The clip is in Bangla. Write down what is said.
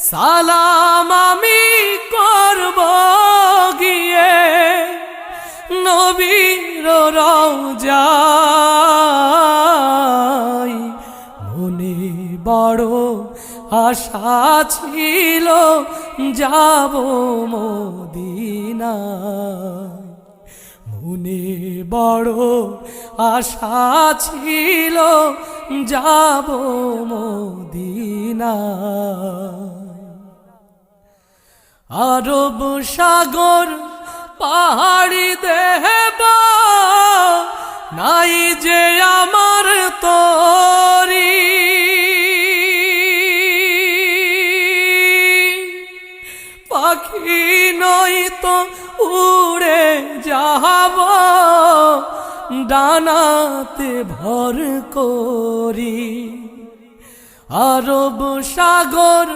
সালাম আমি করব গিয়ে নবীর রওজায়। মনে বড় আশা ছিল যাব মদিনায়। মনে বড় আশা ছিল যাব মদিনায়। আরব সাগর পাহাড়ি দেব নাই যে আমার তরি। পাখি নই তো উড়ে যাব ডানাতে ভর করি। আরব সাগর